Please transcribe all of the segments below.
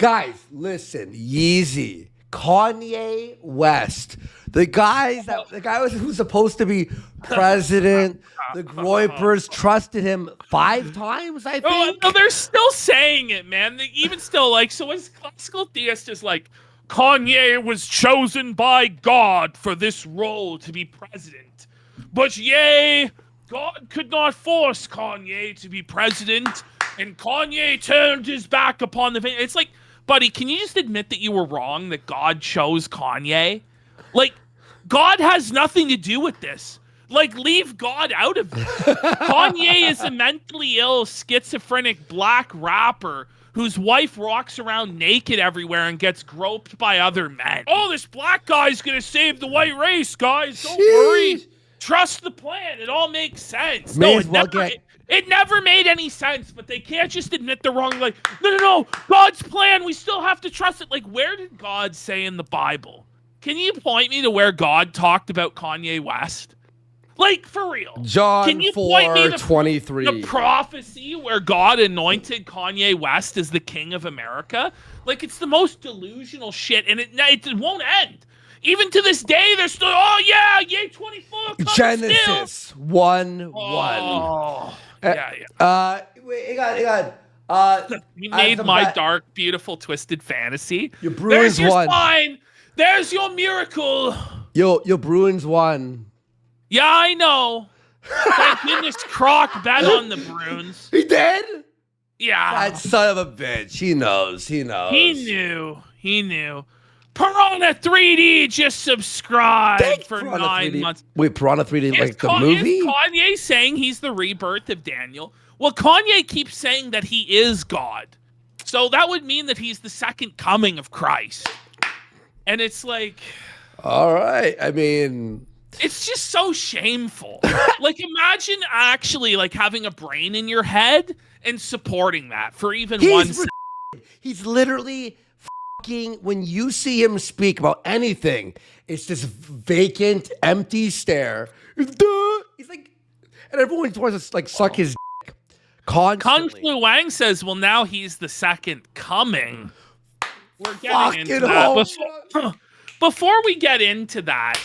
Guys, listen. Yeezy, Kanye West, the guy who's supposed to be president. The Groypers trusted him 5 times, I think. No, they're still saying it, man. They even still so as classical theist is like, Kanye was chosen by God for this role to be president. But God could not force Kanye to be president, and Kanye turned his back upon the thing. It's like, buddy, can you just admit that you were wrong, that God chose Kanye? Like, God has nothing to do with this. Like, leave God out of this. Kanye is a mentally ill, schizophrenic black rapper whose wife walks around naked everywhere and gets groped by other men. Oh, this black guy's gonna save the white race, guys. Don't worry. Trust the plan. It all makes sense. It never made any sense, but they can't just admit they're wrong. Like, no, God's plan, we still have to trust it. Like, where did God say in the Bible? Can you point me to where God talked about Kanye West? Like, for real. John Can you point me to 4:23. the prophecy where God anointed Kanye West as the king of America? Like, it's the most delusional shit, and it won't end. Even to this day, they're still, yay 24. Genesis 1:1. Oh, yeah. Wait, hang on. You made my dark, beautiful, twisted fantasy. Your Bruins There's your won. sign. There's your miracle. Your Bruins won. Yeah, I know. Thank goodness Croc bet on the Bruins. He did? Yeah. That son of a bitch. He knows. He knew. Piranha 3D just subscribed for Piranha 9 3D. months. Wait, Piranha 3D, like the movie? Is Kanye saying he's the rebirth of Daniel? Well, Kanye keeps saying that he is God. So that would mean that he's the second coming of Christ. And it's like... All right. I mean... It's just so shameful. Like, imagine actually, like, having a brain in your head and supporting that for even 1 second. He's literally fucking, when you see him speak about anything, it's this vacant, empty stare. He's like, and everyone wants to, like, suck his dick constantly. Kung Flu Wang says, well, now he's the second coming. We're getting into that. Before we get into that,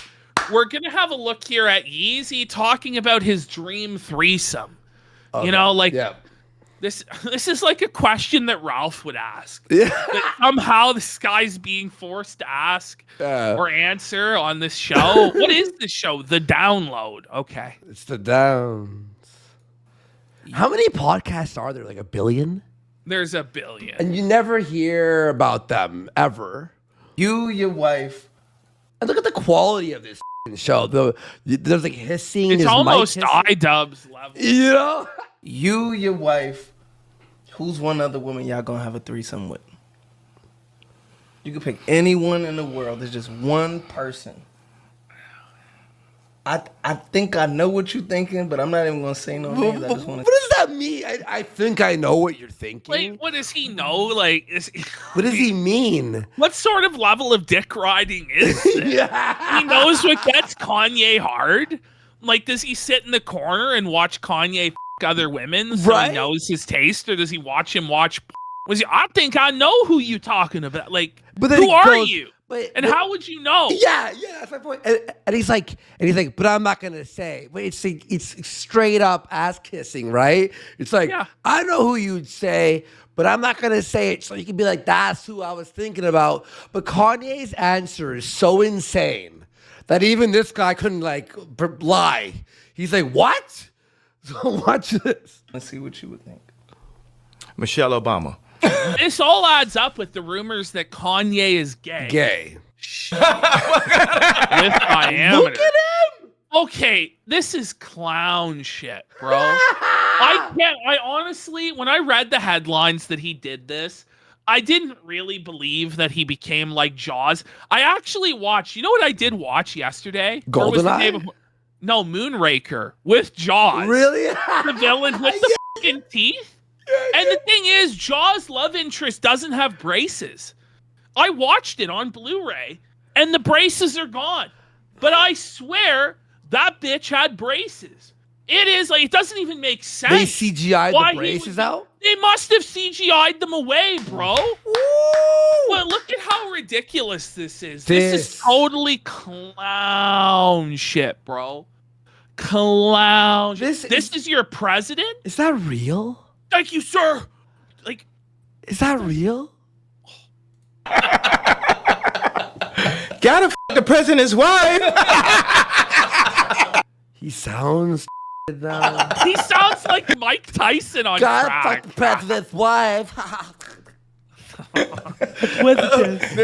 we're going to have a look here at Yeezy talking about his dream threesome. Okay. You know, like, this is like a question that Ralph would ask. Yeah. That somehow this guy's being forced to ask or answer on this show. What is this show? The Download. Okay. It's The Downs. How many podcasts are there? Like 1 billion? There's 1 billion. And you never hear about them, ever. You, your wife. And look at the quality of this show. There's like hissing. It's almost iDubbbz level. You know? You, your wife, who's one other woman y'all gonna have a threesome with? You can pick anyone in the world. There's just one person. I think I know what you're thinking, but I'm not even gonna say no names. I just want to. What does that mean? I think I know what you're thinking. Like, what does he know? Like, what does he mean? What sort of level of dick riding is this? He knows what gets Kanye hard. Like, does he sit in the corner and watch Kanye f*** other women so he knows his taste, or does he watch him watch? I think I know who you talking about. Like, who are you? And how would you know? Yeah, that's my point. And he's like, but I'm not gonna say. But it's straight up ass kissing, right? It's like, I know who you'd say, but I'm not gonna say it, so you can be like, that's who I was thinking about. But Kanye's answer is so insane that even this guy couldn't like lie. He's like, what? So watch this. Let's see what you would think. Michelle Obama. This all adds up with the rumors that Kanye is gay. With diameter. Look at him. Okay, this is clown shit, bro. I honestly, when I read the headlines that he did this, I didn't really believe that he became like Jaws. I actually watched, you know what I did watch yesterday? GoldenEye? No, Moonraker with Jaws. Really? The villain with the fucking teeth? And the thing is, Jaws' love interest doesn't have braces. I watched it on Blu-ray, and the braces are gone. But I swear, that bitch had braces. It is like, it doesn't even make sense. They CGI'd the braces out? They must have CGI'd them away, bro. Ooh. ridiculous this is. This is totally clown shit, bro. Clown. This is your president? Is that real? Thank you, sir. Like, is that real? Gotta f the president's wife. He sounds though. He sounds like Mike Tyson on God, track. fuck the president's wife. There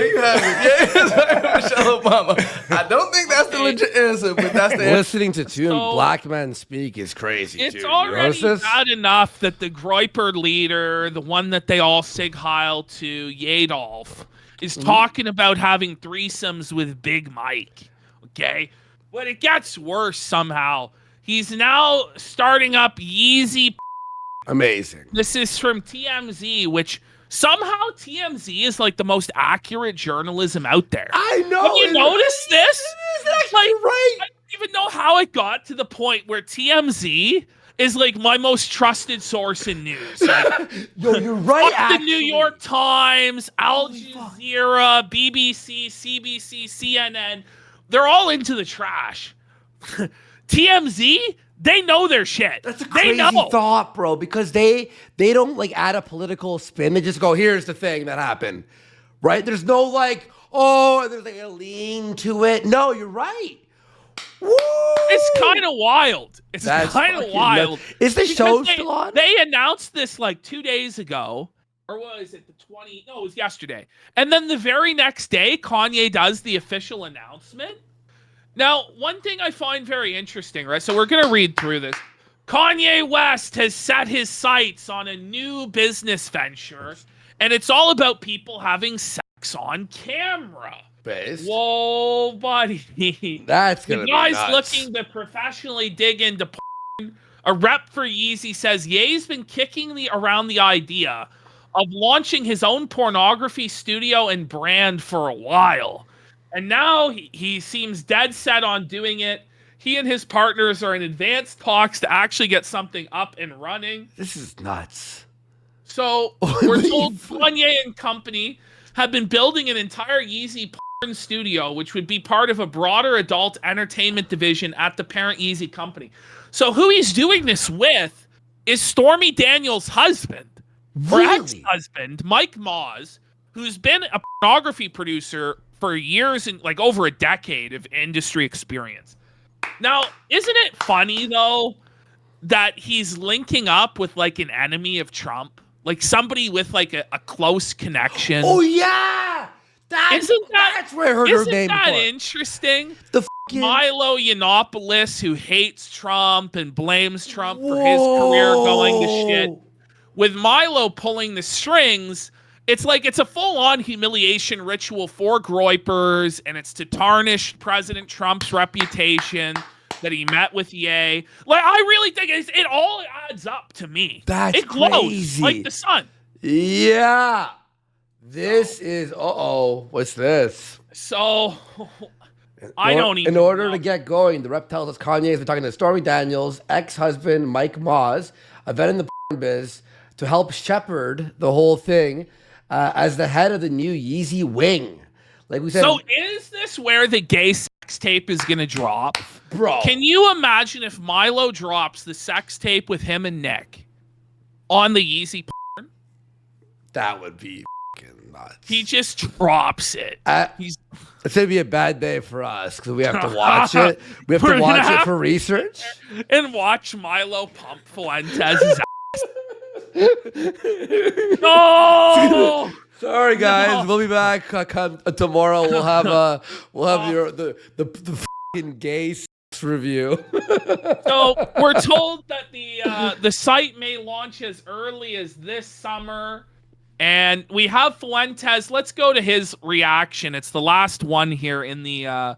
you have it. Yeah, Michelle Obama. I don't think that's the legit answer, but that's the answer. Listening to two black men speak is crazy. It's dude. already bad enough that the Groyper leader, the one that they all sig heil to, Yadolf, is talking about having threesomes with Big Mike. Okay? But it gets worse somehow. He's now starting up Yeezy. Amazing. This is from TMZ, which somehow TMZ is like the most accurate journalism out there. I know. Have you noticed this? It's actually right. I don't even know how it got to the point where TMZ is like my most trusted source in news. Like, Yo, you're right. the New York Times, Al Jazeera, BBC, CBC, CNN, they're all into the trash. TMZ, they know their shit. That's a crazy thought, bro, because they don't like add a political spin. They just go, here's the thing that happened, right? There's no like, oh, there's like a lean to it. No, you're right. Woo! It's kind of wild. It's kind of wild. Is the show still on? They announced this like 2 days ago. Or was it the 20? No, it was yesterday. And then the very next day, Kanye does the official announcement. Now, one thing I find very interesting, right? So we're going to read through this. Kanye West has set his sights on a new business venture, and it's all about people having sex on camera. Based. Whoa, buddy. That's going to be nuts. The guy's looking to professionally dig into porn. A rep for Yeezy says Ye's been kicking around the idea of launching his own pornography studio and brand for a while. And now he seems dead set on doing it. He and his partners are in advanced talks to actually get something up and running. This is nuts. So we're told Kanye and company have been building an entire Yeezy porn studio, which would be part of a broader adult entertainment division at the parent Yeezy company. So who he's doing this with is Stormy Daniels' husband, or ex-husband, Mike Moz, who's been a pornography producer for years and like over a decade of industry experience. Now, isn't it funny though that he's linking up with like an enemy of Trump, like somebody with like a close connection? Oh yeah, that's where I heard her name. Isn't that interesting? The Milo Yiannopoulos, who hates Trump and blames Trump for his career going to shit, with Milo pulling the strings. It's like it's a full-on humiliation ritual for Groypers, and it's to tarnish President Trump's reputation that he met with Ye. Like, I really think it all adds up to me. That's it glows crazy. like the sun. Yeah. This is, what's this? So, I don't even In order know. to get going, the rep tells us Kanye has been talking to Stormy Daniels' ex-husband, Mike Moz, a vet in the biz, to help shepherd the whole thing. As the head of the new Yeezy wing. Like we said. So is this where the gay sex tape is going to drop? Bro. Can you imagine if Milo drops the sex tape with him and Nick on the Yeezy porn? That would be fucking nuts. He just drops it. It's going to be a bad day for us because we have to watch it. We have to watch it for research. And watch Milo pump Fuentes' ass. No. Sorry guys, we'll be back tomorrow. We'll have the fucking gay sex review. So we're told that the site may launch as early as this summer, and we have Fuentes. Let's go to his reaction. It's the last one here in the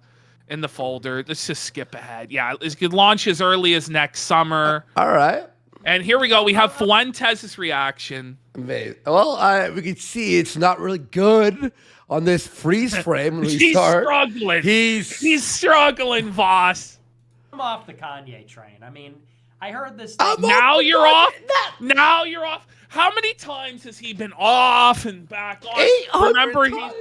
folder. Let's just skip ahead. Yeah, it could launch as early as next summer. All right. And here we go. We have Fuentes' reaction. Amazing. Well, we can see it's not really good on this freeze frame when we He's start. Struggling. He's struggling, Voss. I'm off the Kanye train. I mean, I heard this. Now you're off. Now you're off. How many times has he been off and back on? 800 Remember, times.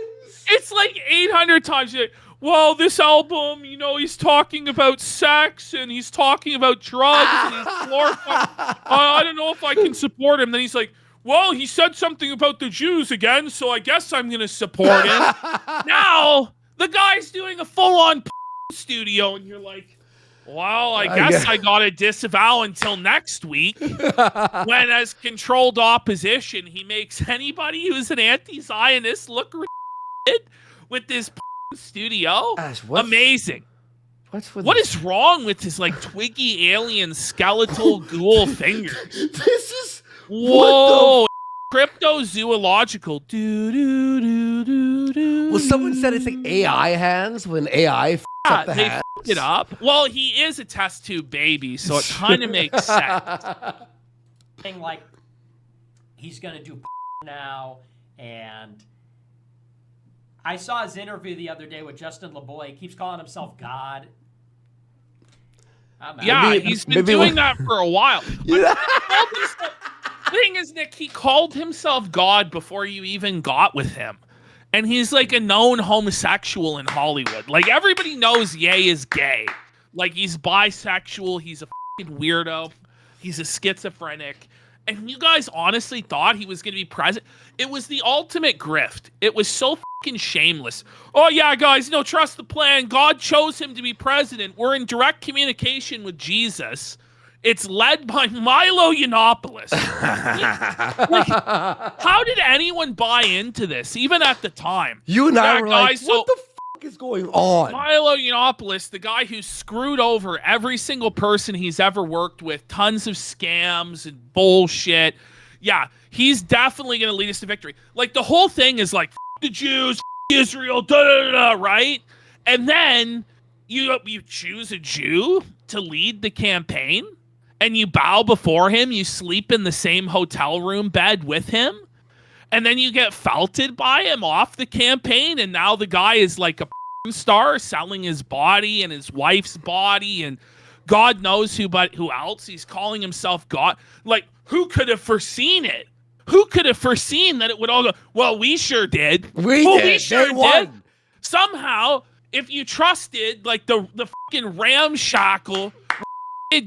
It's like 800 times. Like, well, this album, he's talking about sex and he's talking about drugs and he's glorifying. I don't know if I can support him. Then he's like, well, he said something about the Jews again, so I guess I'm going to support him. Now, the guy's doing a full-on studio, and you're like, well, I guess I got to disavow until next week, when as controlled opposition, he makes anybody who's an anti-Zionist look with this studio. Ash, amazing. What is wrong with his like twiggy alien skeletal ghoul fingers? This is whoa, cryptozoological. Well, someone said it's like AI hands when AI up the hands. It up. Well, he is a test tube baby, so it kind of makes sense. Thing like he's gonna do now, and I saw his interview the other day with Justin LeBoy. He keeps calling himself God. Yeah, he's been doing that for a while. The thing is, Nick, he called himself God before you even got with him. And he's like a known homosexual in Hollywood. Like, everybody knows Ye is gay. Like, he's bisexual. He's a fucking weirdo. He's a schizophrenic. And you guys honestly thought he was going to be president? It was the ultimate grift. It was so fucking shameless. Oh, yeah, guys, trust the plan. God chose him to be president. We're in direct communication with Jesus. It's led by Milo Yiannopoulos. How did anyone buy into this, even at the time? You and I were like, what the fuck is going on? Milo Yiannopoulos, the guy who screwed over every single person he's ever worked with, tons of scams and bullshit. Yeah, he's definitely going to lead us to victory. Like, the whole thing is like, the Jews, Israel, right? And then you choose a Jew to lead the campaign? And you bow before him, you sleep in the same hotel room bed with him, and then you get felted by him off the campaign, and now the guy is like a star selling his body and his wife's body, and God knows who else. He's calling himself God. Like, who could have foreseen it? Who could have foreseen that it would all go, well, we sure did. We sure did. Somehow, if you trusted, like, the fucking ramshackle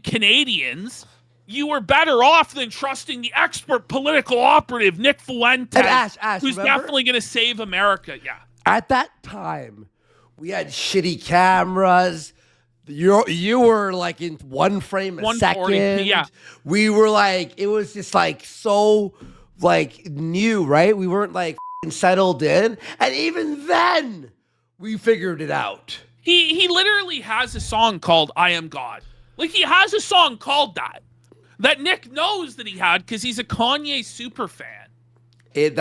Canadians, you were better off than trusting the expert political operative Nick Fuentes, who's definitely going to save America. Yeah. At that time, we had shitty cameras. You were like in one frame a second. Yeah. We were like, it was just like so like new, right? We weren't like settled in, and even then, we figured it out. He literally has a song called "I Am God." Like, he has a song called that Nick knows that he had because he's a Kanye super fan. It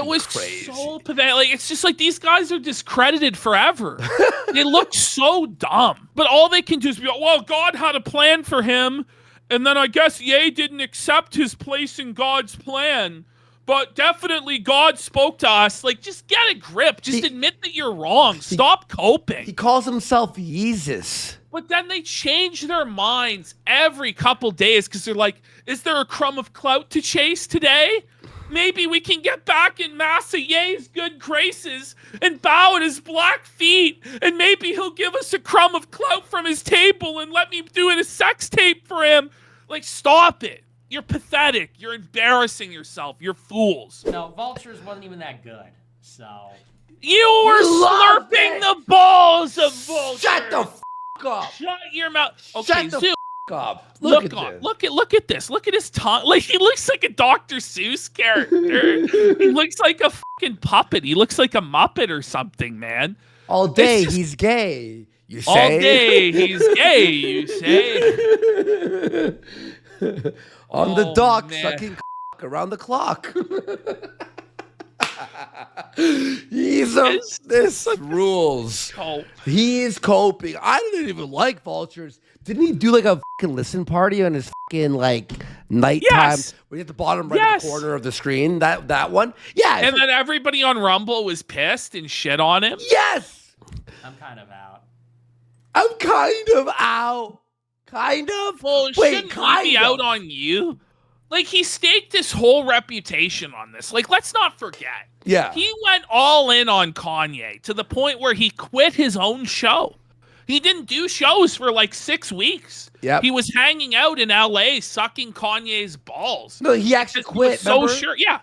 was crazy. So pathetic. Like, it's just like these guys are discredited forever. They look so dumb. But all they can do is be like, well, God had a plan for him, and then I guess Ye didn't accept his place in God's plan. But definitely God spoke to us. Like, just get a grip. Just admit that you're wrong. Stop coping. He calls himself Yeezus. But then they change their minds every couple days because they're like, is there a crumb of clout to chase today? Maybe we can get back in Massa Ye's good graces and bow at his black feet, and maybe he'll give us a crumb of clout from his table and let me do a sex tape for him. Like, stop it. You're pathetic. You're embarrassing yourself. You're fools. No, Vultures wasn't even that good, so... You were slurping the balls of Vultures. Shut the f*** up. Shut your mouth. Okay, Shut the Zoo. f*** up. Look at this. Look at his tongue. Like, he looks like a Dr. Seuss character. He looks like a fucking puppet. He looks like a Muppet or something, man. All day he's gay, you say. All day he's gay, you say. On the dock, sucking around the clock. This rules. He is coping. I didn't even like Vultures. Didn't he do like a fucking listen party on his fucking like nighttime? Yes. When at the bottom right corner of the screen, that one. Yeah. And then everybody on Rumble was pissed and shit on him. Yes. I'm kind of out. Kind of. Well, shouldn't he be out on you? Like, he staked his whole reputation on this. Like, let's not forget. Yeah. He went all in on Kanye to the point where he quit his own show. He didn't do shows for like 6 weeks. Yep. He was hanging out in LA sucking Kanye's balls. No, he actually quit. So sure. Yeah.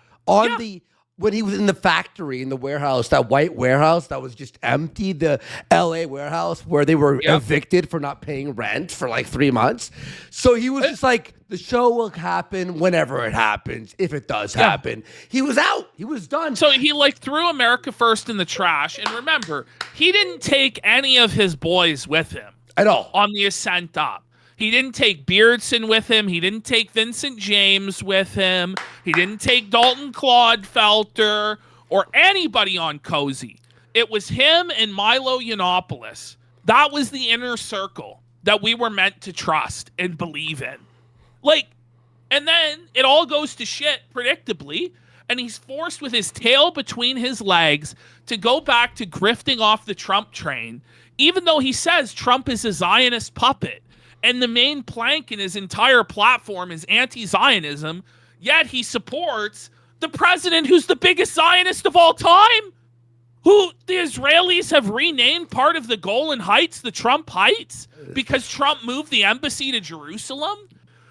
When he was in the factory, in the warehouse, that white warehouse that was just empty, the LA warehouse where they were evicted for not paying rent for like 3 months. So he was just like, the show will happen whenever it happens, if it does happen. He was out. He was done. So he like threw America First in the trash. And remember, he didn't take any of his boys with him at all on the ascent up. He didn't take Beardson with him. He didn't take Vincent James with him. He didn't take Dalton Clodfelter or anybody on Cozy. It was him and Milo Yiannopoulos. That was the inner circle that we were meant to trust and believe in. Like, and then it all goes to shit, predictably, and he's forced with his tail between his legs to go back to grifting off the Trump train, even though he says Trump is a Zionist puppet. And the main plank in his entire platform is anti-Zionism, yet he supports the president who's the biggest Zionist of all time, who the Israelis have renamed part of the Golan Heights, the Trump Heights, because Trump moved the embassy to Jerusalem.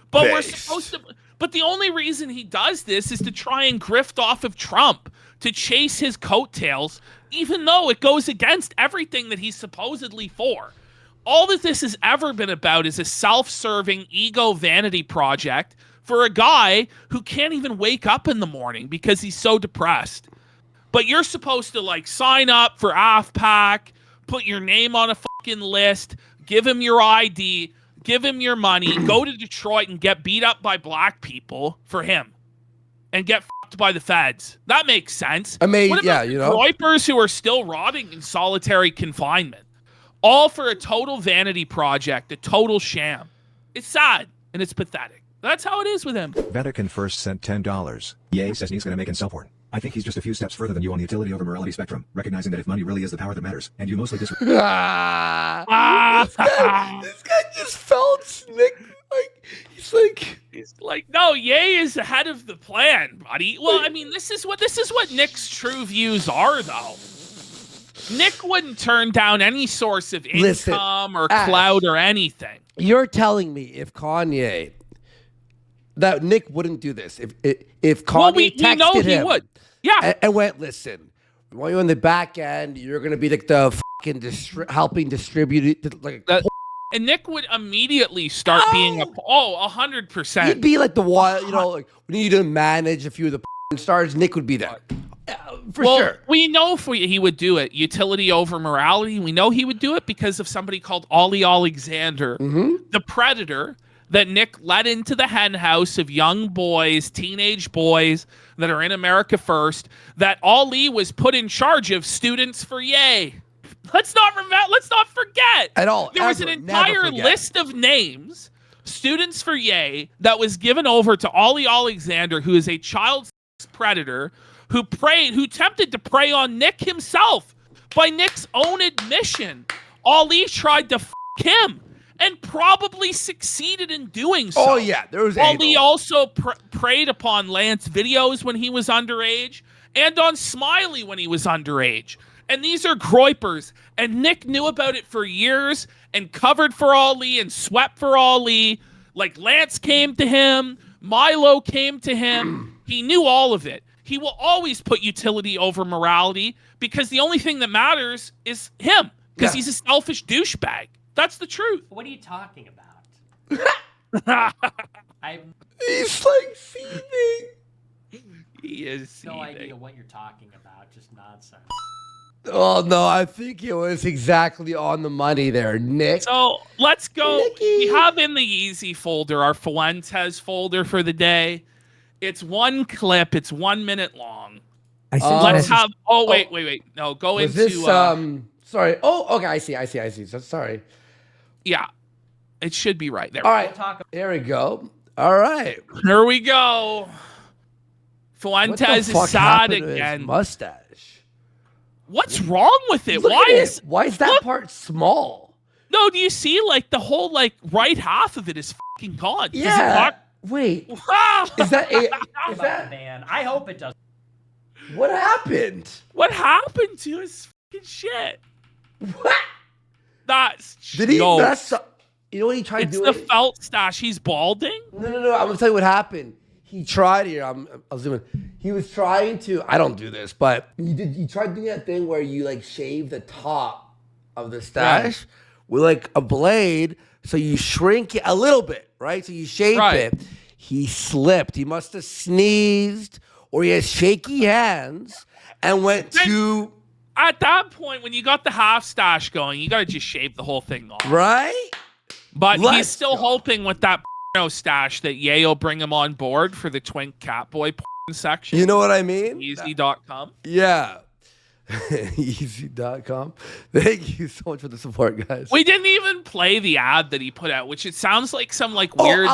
But we're supposed to. But the only reason he does this is to try and grift off of Trump, to chase his coattails, even though it goes against everything that he's supposedly for. All that this has ever been about is a self-serving ego vanity project for a guy who can't even wake up in the morning because he's so depressed. But you're supposed to like sign up for AFPAC, put your name on a fucking list, give him your ID, give him your money, go to Detroit and get beat up by black people for him and get fucked by the feds. That makes sense. I mean, what about Groypers who are still rotting in solitary confinement? All for a total vanity project, a total sham. It's sad and it's pathetic. That's how it is with him. Vatican First sent $10. Ye says he's going to make himself porn. I think he's just a few steps further than you on the utility over morality spectrum, recognizing that if money really is the power that matters, and you mostly this guy just felt Nick. He's like, no, Ye is ahead of the plan, buddy. Well, I mean, this is what Nick's true views are, though. Nick wouldn't turn down any source of income or clout or anything. You're telling me if Kanye, that Nick wouldn't do this. If Kanye texted we know him, he would. Yeah, and went, listen, we want you on the back end. You're gonna be like the fucking helping distribute it, like. And Nick would immediately start being 100%. He'd be like the one, like we need to manage a few of the stars. Nick would be there. For sure. We know he would do it. Utility over morality. We know he would do it because of somebody called Ollie Alexander, the predator that Nick let into the hen house of young boys, teenage boys that are in America First, that Ollie was put in charge of Students for Ye. Let's not forget. At all. There was an entire list of names, Students for Ye, that was given over to Ollie Alexander, who is a child predator, who attempted to prey on Nick himself. By Nick's own admission, Ali tried to f*** him and probably succeeded in doing so. Oh, yeah. There was Ali also preyed upon Lance Videos when he was underage and on Smiley when he was underage. And these are Groypers. And Nick knew about it for years and covered for Ali and swept for Ali. Like Lance came to him. Milo came to him. He knew all of it. He will always put utility over morality because the only thing that matters is him because he's a selfish douchebag. That's the truth. What are you talking about? He's like seething. He is seething. No idea what you're talking about. Just nonsense. Oh, no, I think it was exactly on the money there, Nick. So let's go. Nicky. We have in the Yeezy folder our Fuentes folder for the day. It's one clip. It's 1 minute long. Let's have. Oh, wait. No, go into. This, sorry. Oh, okay. I see. So, sorry. Yeah, it should be right there. All right. There we go. All right. Here we go. Fuentes is sad again. Mustache. What's wrong with it? Why is that part small? No, do you see like the whole like right half of it is fucking gone? Yeah. Wait, Wow. is that a? Is About the that ban. I hope it doesn't. what happened? What happened to his fucking shit? What That's did he yo, mess up? You know what he tried It's doing? the felt stash. He's balding. No. I'm gonna tell you what happened. He tried here. I was doing. He was trying to. I don't do this, but he tried doing that thing where you like shave the top of the stash with like a blade, so you shrink it a little bit, right? So you shape Right. it. He slipped. He must have sneezed, or he has shaky hands, and went too At that point, when you got the half stash going, you gotta just shave the whole thing off. right. But he's Let's still go. hoping with that stash that Ye will bring him on board for the Twink Catboy section. You know what I mean? Yeezy.com. Yeah. Yeezy.com. Thank you so much for the support, guys. We didn't even play the ad that he put out, which it sounds like some like weird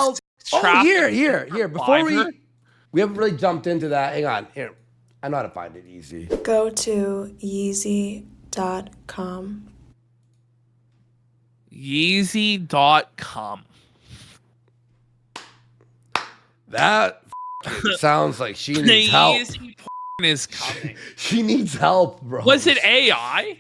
here. Before we haven't really jumped into that. Hang on. Here. I know how to find it easy. Go to Yeezy.com. Yeezy.com. That sounds like she The needs help. Yeezy is coming. She needs help, bro. Was it AI?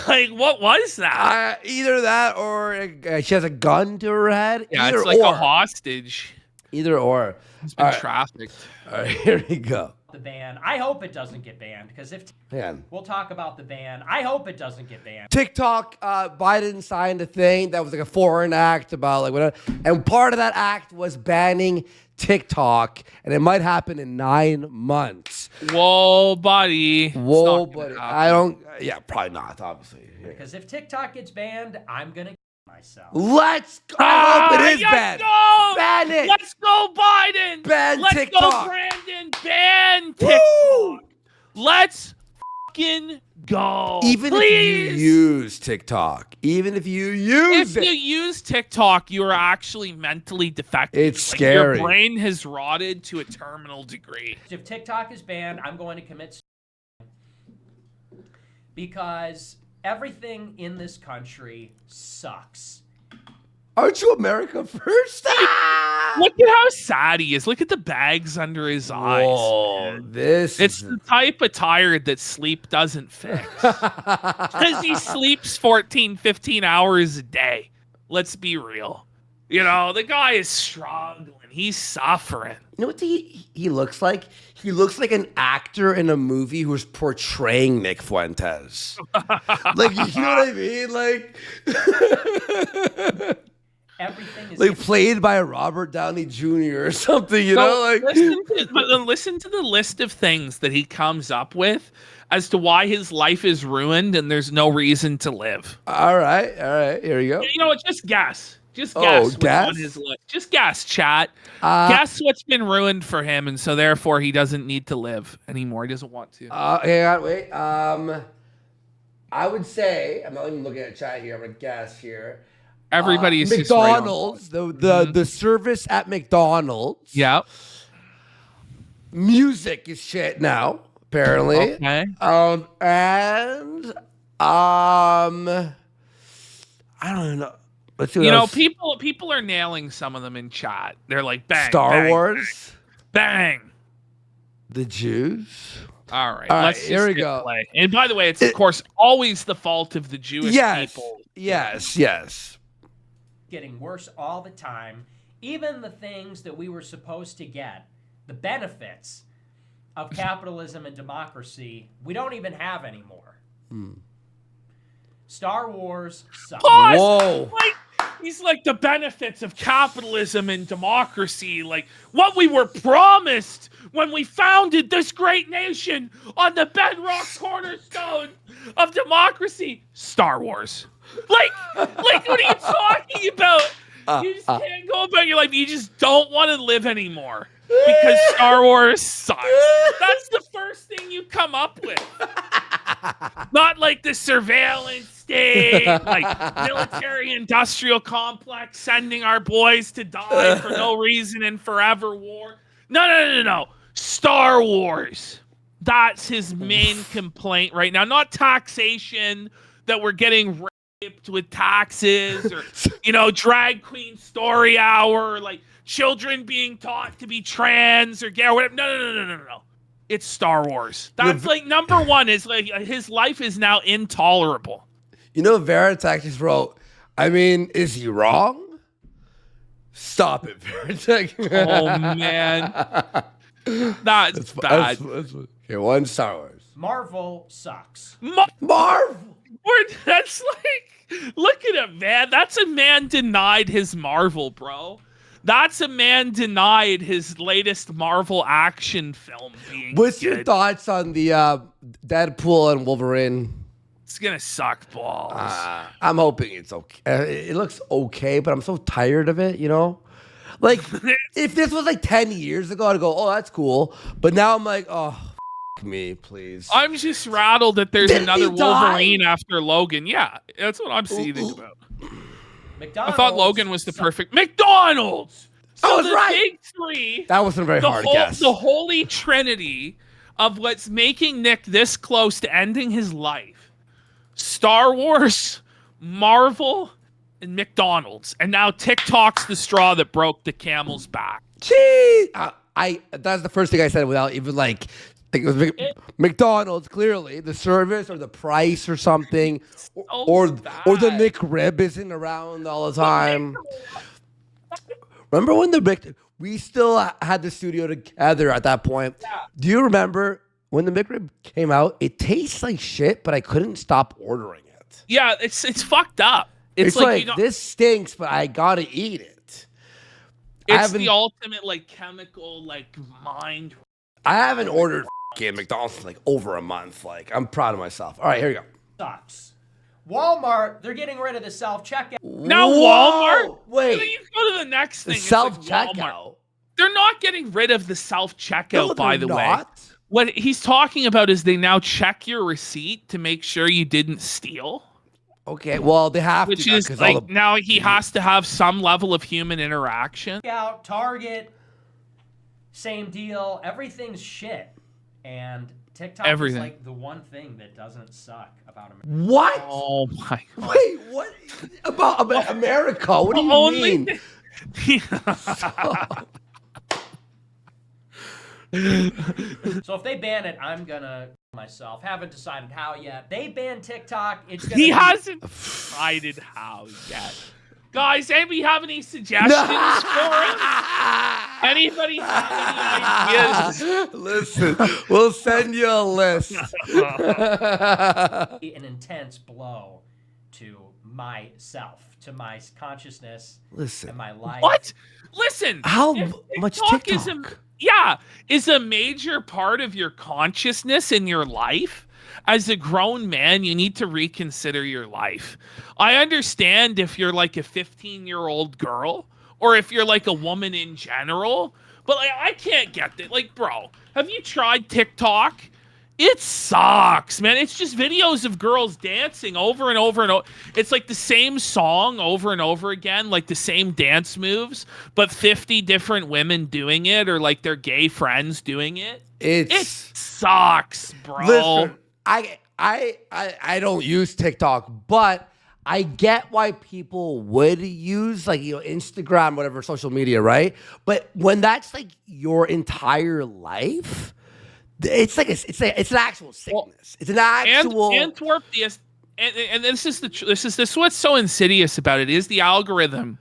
Like, what was that? Either that or she has a gun to her head. Yeah, either it's like or. a hostage. Either or. He's been All right. trafficked. All right, here we go. The ban. I hope it doesn't get banned because if Man. we'll talk about the ban. I hope it doesn't get banned. TikTok, Biden signed a thing that was like a foreign act about like whatever. And part of that act was banning TikTok, and it might happen in 9 months. Whoa, buddy. It's Whoa, not gonna buddy. happen. I don't, yeah, probably not, obviously. Because if TikTok gets banned, I'm gonna myself. Let's go. I hope it is yes, banned. Go! Ban it. Let's go, Biden. Ban Let's TikTok. go, Brandon. Ban TikTok. Woo! Let's fucking go. Even Please. if you use TikTok, even if you use If it. you use TikTok, you are actually mentally defective. It's Like, scary. Your brain has rotted to a terminal degree. If TikTok is banned, I'm going to commit because everything in this country sucks. Aren't you America first? Look at how sad he is. Look at the bags under his eyes. Whoa, this It's is the type of tired that sleep doesn't fix. Because he sleeps 14, 15 hours a day. Let's be real. You know, the guy is struggling. He's suffering. You know what he looks like? He looks like an actor in a movie who's portraying Nick Fuentes. Like, you know what I mean? Like, Everything is like played by Robert Downey Jr. or something, you know? Like, listen to the list of things that he comes up with as to why his life is ruined and there's no reason to live. all right, here we go. You know what? Just guess. Just Oh, guess what's guess? on his list. Just guess, chat. Uh, Guess what's been ruined for him, and so therefore he doesn't need to live anymore. He doesn't want to. Hang on, wait. I would say, I'm not even looking at chat here, I'm gonna guess here. Everybody is just right on McDonald's, the service at McDonald's. Yeah. Music is shit now, apparently. Okay. And I don't know. Let's see what You know, else. people are nailing some of them in chat. They're like, bang, Star bang, Wars, bang. the Jews. All right, All right, let's here just we hit go. play. And by the way, it's of course always the fault of the Jewish Yes, people. yes. getting worse all the time. Even the things that we were supposed to get, the benefits of capitalism and democracy, we don't even have anymore. Star Wars sucks. Pause! Whoa. Like, he's like the benefits of capitalism and democracy, like what we were promised when we founded this great nation on the bedrock cornerstone of democracy. Star Wars. Like what are you talking about? You just can't go about your life. You just don't want to live anymore because Star Wars sucks. That's the first thing you come up with. Not like the surveillance state, like military industrial complex sending our boys to die for no reason and forever war. No. Star Wars. That's his main complaint right now. Not taxation, that we're getting raped with taxes, or, you know, drag queen story hour. Like, children being taught to be trans or gay or whatever. No. It's Star Wars. That's like number one. Is like his life is now intolerable. You know, Veritek just wrote, I mean, is he wrong? Stop it, Veritek. Oh, man. That's bad. Okay, one Star Wars. Marvel sucks. Marvel! That's like, look at him, man. That's a man denied his Marvel, bro. That's a man denied his latest Marvel action film being What's good. your thoughts on the Deadpool and Wolverine? It's gonna suck balls. I'm hoping it's okay. It looks okay, but I'm so tired of it, you know? Like, if this was like 10 years ago, I'd go, oh, that's cool. But now I'm like, oh, me, please. I'm just rattled that there's Didn't another he die? Wolverine after Logan. Yeah, that's what I'm seething about. McDonald's I thought Logan was the perfect McDonald's. So I was the right. big three, That wasn't a very hard guess. the holy trinity of what's making Nick this close to ending his life: Star Wars, Marvel, and McDonald's. And now TikTok's the straw that broke the camel's back. Gee, that's the first thing I said without even like it was McDonald's, clearly the service or the price or something, or the McRib isn't around all the time. Remember when we still had the studio together at that point? Yeah. Do you remember when the McRib came out? It tastes like shit, but I couldn't stop ordering it. Yeah, it's fucked up. It's like this stinks, but I gotta eat it. It's the ultimate like chemical like mind. I haven't ordered McDonald's in like over a month. Like, I'm proud of myself. All right, here we go. Sucks. Walmart, they're getting rid of the self-checkout. Now Walmart? Wait. You go to the next thing. The self-checkout? They're not getting rid of the self-checkout, No, by the way. What he's talking about is they now check your receipt to make sure you didn't steal. Okay, well, they have Which to. is like now he has to have some level of human interaction. Out, Target, same deal. Everything's shit. And TikTok is like the one thing that doesn't suck about America. What? Oh my God. Wait, what about America? What do you mean? So if they ban it, I'm gonna myself. Haven't decided how yet. They ban TikTok. It's gonna he hasn't decided how yet. Guys, anybody have any suggestions for him? Anybody have any ideas? Listen, we'll send you a list. An intense blow to myself, to my consciousness, Listen. and my life. What? Listen. How much TikTok? Is a major part of your consciousness in your life. As a grown man, you need to reconsider your life. I understand if you're like a 15-year-old girl or if you're like a woman in general, but like I can't get that. Like, bro, have you tried TikTok? It sucks, man. It's just videos of girls dancing over and over and over. It's like the same song over and over again, like the same dance moves, but 50 different women doing it or like their gay friends doing it. It sucks, bro. Listen, I don't use TikTok, but I get why people would use like Instagram, whatever social media, right? But when that's like your entire life, it's like it's an actual sickness. It's an actual Antwerp. And this is what's so insidious about it is the algorithm.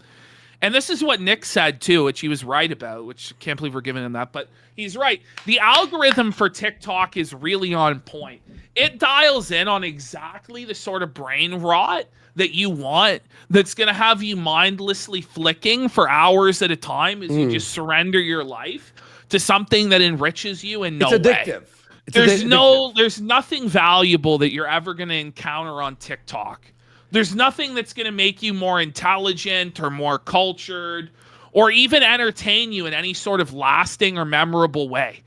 And this is what Nick said too, which he was right about, which I can't believe we're giving him that, but he's right. The algorithm for TikTok is really on point. It dials in on exactly the sort of brain rot that you want that's going to have you mindlessly flicking for hours at a time as you just surrender your life to something that enriches you in no way. It's addictive. There's nothing valuable that you're ever going to encounter on TikTok. There's nothing that's going to make you more intelligent or more cultured or even entertain you in any sort of lasting or memorable way.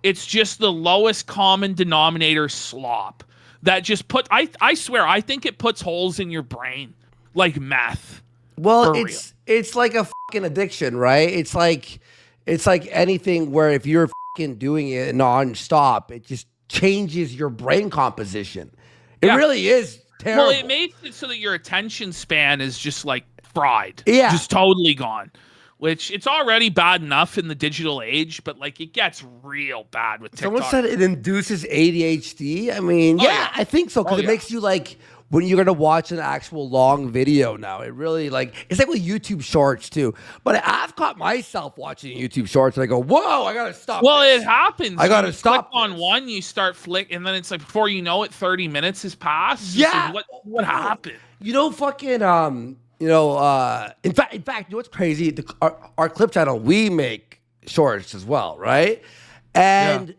It's just the lowest common denominator slop that just I swear, I think it puts holes in your brain like meth. Well, it's like a fucking addiction, right? It's like anything where if you're fucking doing it nonstop, it just changes your brain composition. It really is terrible. Well, it makes it so that your attention span is just like fried. Yeah. Just totally gone. which it's already bad enough in the digital age, but like it gets real bad with TikTok. Someone said it induces ADHD. I mean, yeah, I think so because it makes you like when you're gonna watch an actual long video now. It really it's like with YouTube Shorts too. But I've caught myself watching YouTube Shorts and I go, "Whoa, I gotta stop." Well, this. it happens. I gotta stop. Click on one, you start flick, and then it's like before you know it, 30 minutes has passed. Yeah. Like, what happened? You know, fucking in fact, you know what's crazy? Our clip channel, we make shorts as well, right? And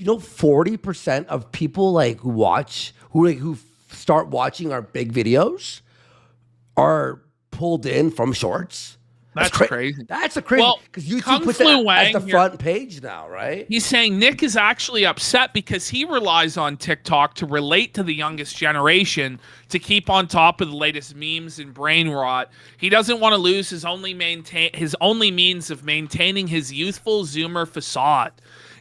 40% of people who start watching our big videos are pulled in from shorts. That's crazy. That's a crazy because YouTube puts that as the front page now, right? He's saying Nick is actually upset because he relies on TikTok to relate to the youngest generation, to keep on top of the latest memes and brain rot. He doesn't want to lose his only means of maintaining his youthful Zoomer facade.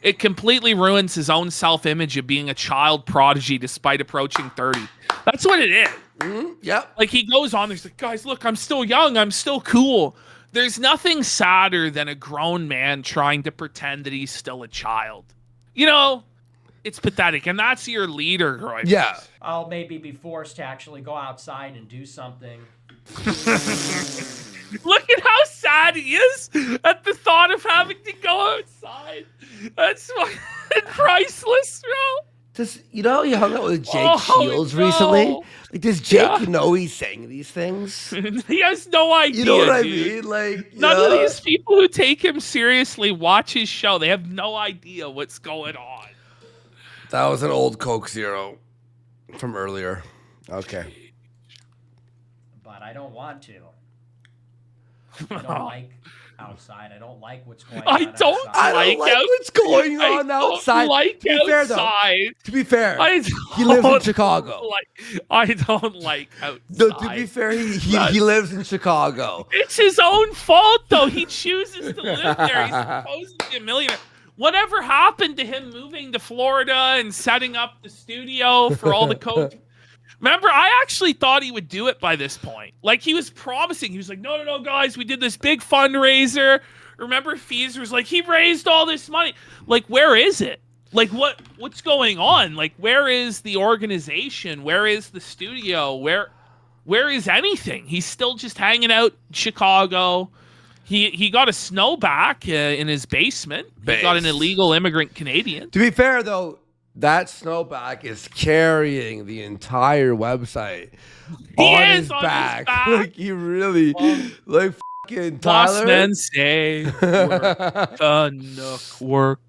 It completely ruins his own self-image of being a child prodigy despite approaching 30. That's what it is. Mm-hmm. Yep. Like he goes on, he's like, guys, look, I'm still young. I'm still cool. There's nothing sadder than a grown man trying to pretend that he's still a child. It's pathetic. And that's your leader, right? Yeah. I'll maybe be forced to actually go outside and do something. Look at how sad he is at the thought of having to go outside. That's fucking priceless, bro. You hung out with Jake Shields recently? Like, does Jake know he's saying these things? He has no idea. You know what dude. I mean? Like, none of these people who take him seriously watch his show. They have no idea what's going on. That was an old Coke Zero from earlier. Okay. But I don't want to. I don't like outside. I don't like what's going on I don't like what's going on outside. Like to be fair, outside. To be fair, he lives in Chicago. I don't like outside. No, to be fair, he lives in Chicago. It's his own fault, though. He chooses to live there. He's supposedly a millionaire. Whatever happened to him moving to Florida and setting up the studio for all the coach? Remember, I actually thought he would do it by this point. Like, he was promising. He was like, no, guys, we did this big fundraiser. Remember, Feezer was like, he raised all this money. Like, where is it? Like, what's going on? Like, where is the organization? Where is the studio? Where is anything? He's still just hanging out in Chicago. He got a snowback in his basement. He got an illegal immigrant Canadian. To be fair, though, that snowback is carrying the entire website on his back. Like, he really, like, fucking Tyler. Boss men say, work enough, work